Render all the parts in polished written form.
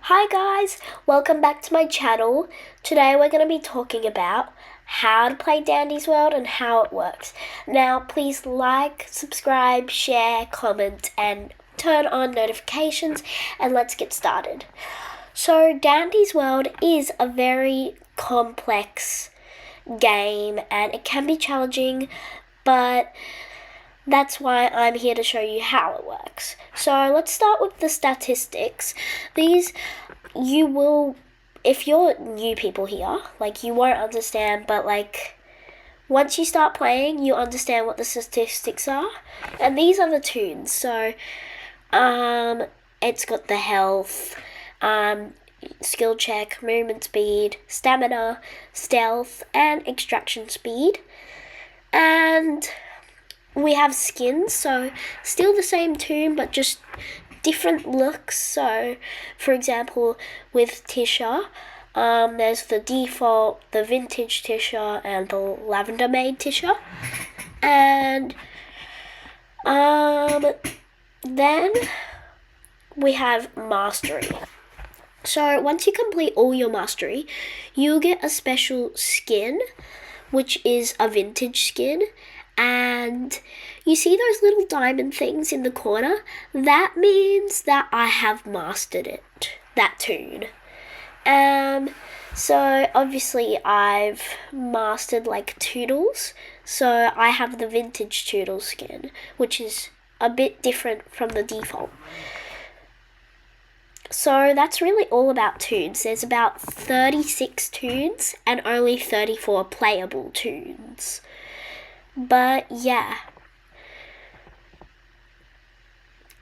Hi guys, welcome back to my channel. Today we're going to be talking about how to play Dandy's World and how it works. Now please like, subscribe, share, comment and turn on notifications and let's get started. So Dandy's World is a very complex game and it can be challenging, but that's why I'm here to show you how it works. So let's start with the statistics. These you will, if you're new people here, you won't understand, but once you start playing, you understand what the statistics are. And these are the tunes. So it's got the health, skill check, movement speed, stamina, stealth, and extraction speed. And we have skins, so still the same tune, but just different looks. So, for example, with Tisha, there's the default, the vintage Tisha, and the lavender made Tisha. And then we have mastery. So once you complete all your mastery, you'll get a special skin, which is a vintage skin. And you see those little diamond things in the corner? That means that I have mastered it, that tune. So obviously I've mastered Toodles. So I have the vintage Toodles skin, which is a bit different from the default. So that's really all about tunes. There's about 36 tunes and only 34 playable tunes. But yeah.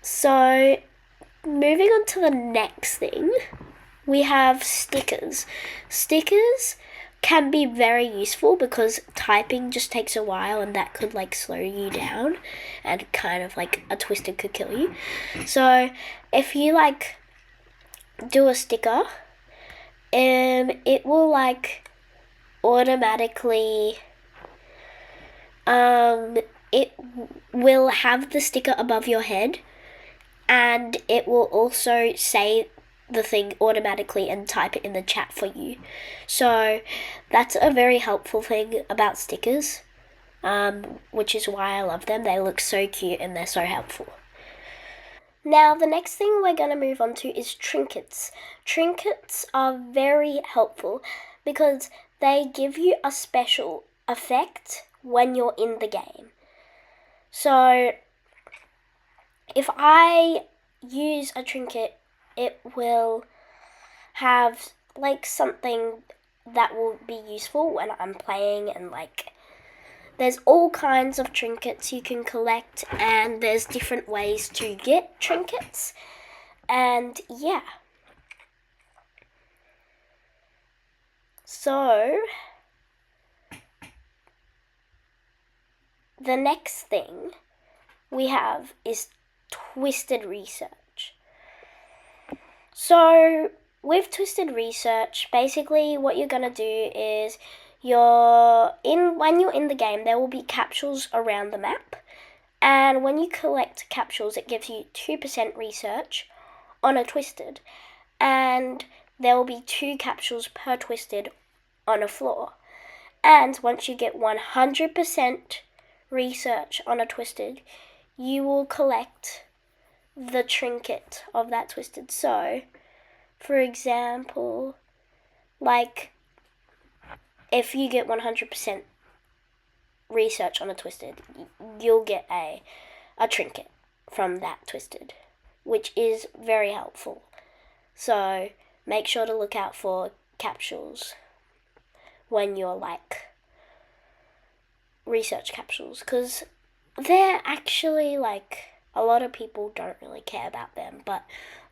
So moving on to the next thing, we have stickers. Stickers can be very useful because typing just takes a while and that could slow you down and kind of a twisted could kill you. So if you do a sticker, it will automatically it will have the sticker above your head and it will also say the thing automatically and type it in the chat for you. So that's a very helpful thing about stickers, which is why I love them. They look so cute and they're so helpful. Now the next thing we're going to move on to is trinkets. Trinkets are very helpful because they give you a special effect when you're in the game. So if I use a trinket, it will have something that will be useful when I'm playing, and there's all kinds of trinkets you can collect and there's different ways to get trinkets. And yeah. So the next thing we have is twisted research. So with twisted research, basically what you're going to do is when you're in the game, there will be capsules around the map. And when you collect capsules, it gives you 2% research on a twisted. And there will be 2 capsules per twisted on a floor. And once you get 100% research on a twisted, you will collect the trinket of that twisted. So, for example, if you get 100% research on a twisted, you'll get a trinket from that twisted, which is very helpful. So make sure to look out for capsules when you're research capsules, because they're actually a lot of people don't really care about them, but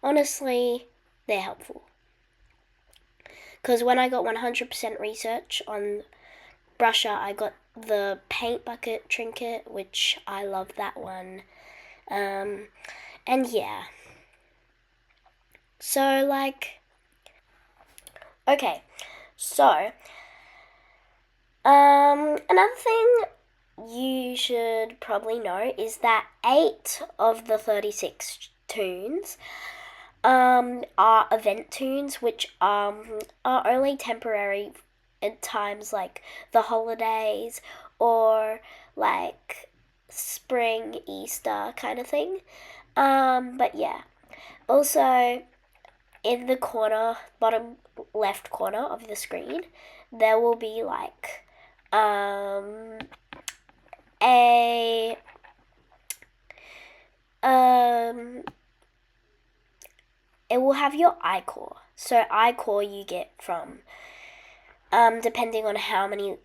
honestly they're helpful. Because when I got 100% research on Brusher, I got the paint bucket trinket, which I love that one. And yeah. So okay, so another thing you should probably know is that 8 of the 36 tunes are event tunes, which are only temporary at times like the holidays or like spring, Easter kind of thing. But yeah. Also, in the corner, bottom left corner of the screen, there will be like a it will have your iCore. So iCore you get from depending on how many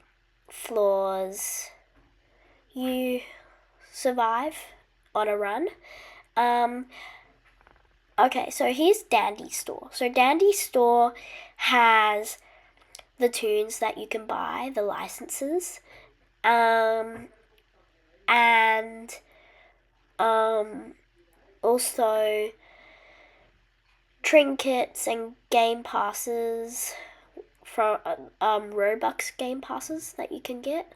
floors you survive on a run. Okay, so here's Dandy Store. So Dandy Store has the tunes that you can buy, the licenses, and also trinkets and game passes from ROBLOX game passes that you can get.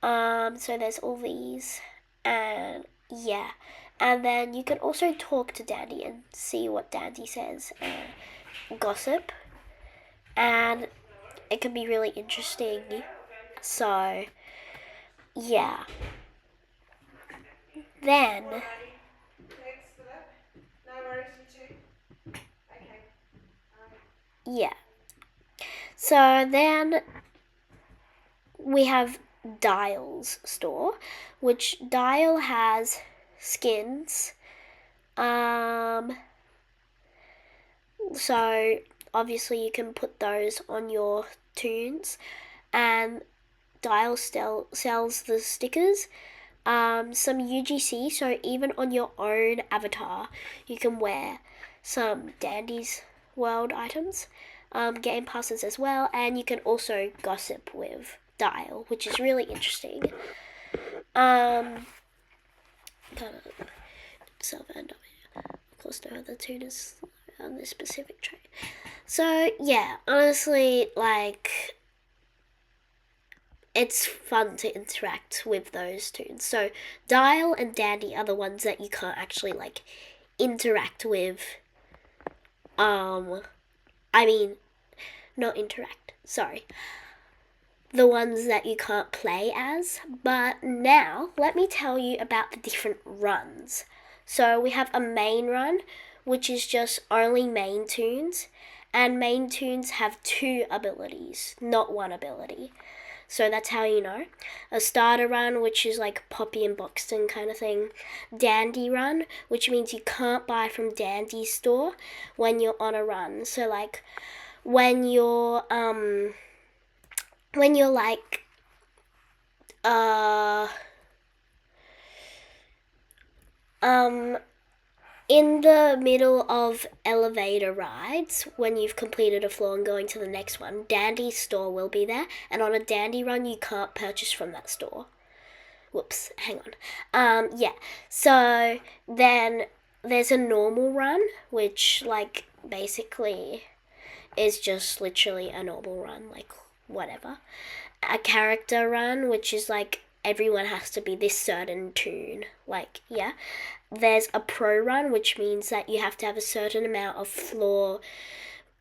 So there's all these, and yeah, and then you can also talk to Dandy and see what Dandy says and gossip, and it can be really interesting. So yeah, then yeah, so then we have Dial's store, which Dial has skins. So obviously you can put those on your tunes, and Dial sells the stickers. Some UGC, so even on your own avatar, you can wear some Dandy's World items, game passes as well, and you can also gossip with Dial, which is really interesting. Of course, no other tuners on this specific train. So yeah, honestly, like, it's fun to interact with those tunes. So Dial and Dandy are the ones that you can't actually like interact with. I mean, not interact. Sorry. The ones that you can't play as. But now, let me tell you about the different runs. So we have a main run, which is just only main tunes, and main tunes have 2 abilities, not 1 ability. So that's how you know. A starter run, which is like Poppy and Boxton kind of thing. Dandy run, which means you can't buy from Dandy's store when you're on a run. So like when you're like in the middle of elevator rides, when you've completed a floor and going to the next one, Dandy's store will be there, and on a Dandy run you can't purchase from that store. Whoops, hang on. Yeah, so then there's a normal run, which like basically is just literally a normal run, like whatever. A character run, which is like everyone has to be this certain tune, like yeah. There's a pro run, which means that you have to have a certain amount of floor,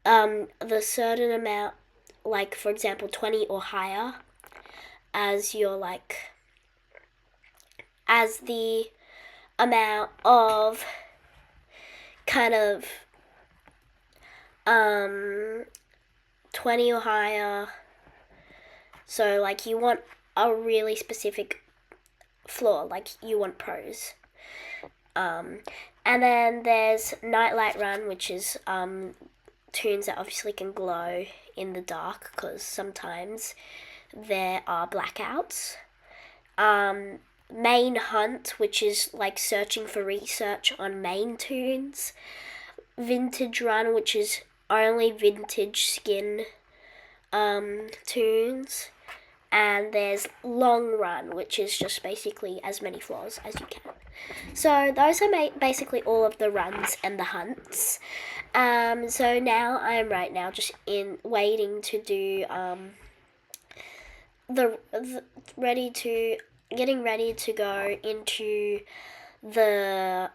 the certain amount, like for example 20 or higher, as your like, as the amount of kind of 20 or higher. So like you want a really specific floor, like you want pros. And then there's Nightlight Run, which is tunes that obviously can glow in the dark because sometimes there are blackouts. Main Hunt, which is like searching for research on main tunes. Vintage Run, which is only vintage skin tunes. And there's Long Run, which is just basically as many floors as you can. So those are basically all of the runs and the hunts. So now I'm right now just waiting to do getting ready to go into the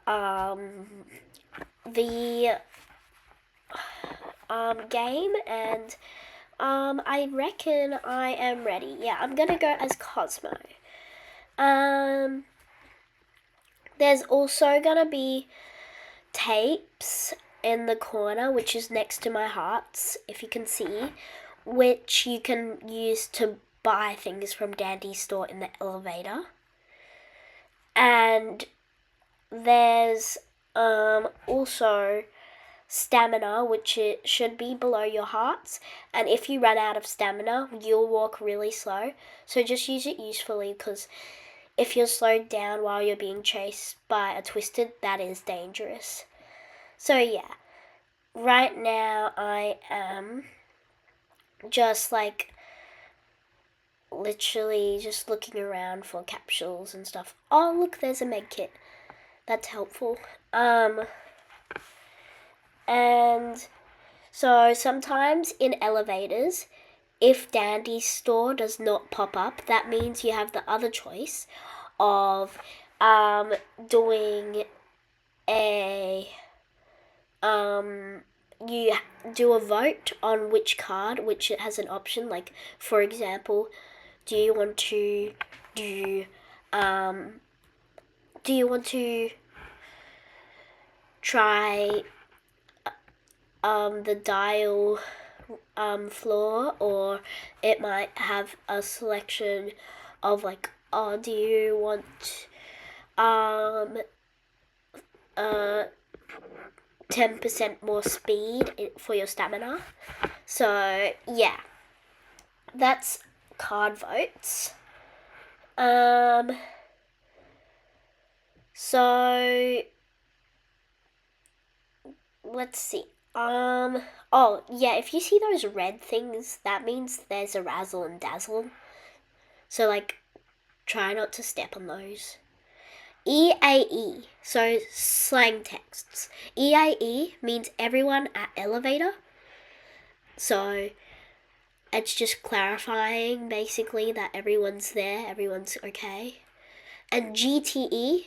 game, and I reckon I am ready. Yeah, I'm gonna go as Cosmo. There's also gonna be tapes in the corner, which is next to my hearts, if you can see, which you can use to buy things from Dandy's store in the elevator. And there's also stamina, which it should be below your hearts, and if you run out of stamina, you'll walk really slow, so just use it usefully, because if you're slowed down while you're being chased by a twisted, that is dangerous. So yeah, right now I am just like literally just looking around for capsules and stuff. Oh look, there's a med kit. That's helpful. And so sometimes in elevators, if Dandy's store does not pop up, that means you have the other choice of doing a you do a vote on which card, which it has an option. Like, for example, do you want to try the dial floor, or it might have a selection of like, oh, do you want 10% more speed for your stamina. So yeah, that's card votes. So let's see. Oh yeah, if you see those red things, that means there's a razzle and dazzle. So like, try not to step on those. EAE, so slang texts. EAE means everyone at elevator. So it's just clarifying basically that everyone's there, everyone's okay. And GTE,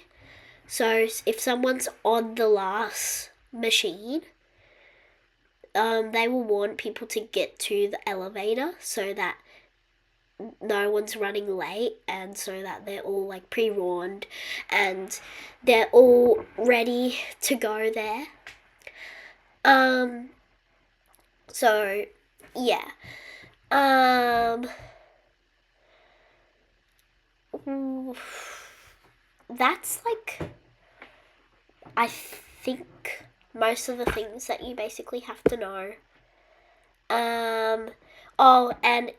so if someone's on the last machine, they will warn people to get to the elevator so that no one's running late, and so that they're all like pre-warned and they're all ready to go there. So yeah. That's like, I think, most of the things that you basically have to know. Oh, and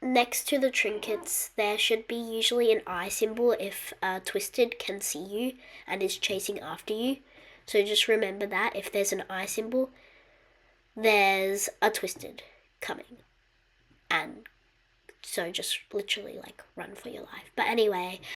next to the trinkets, there should be usually an eye symbol if Twisted can see you and is chasing after you. So just remember that if there's an eye symbol, there's a Twisted coming. And so just literally like run for your life. But anyway,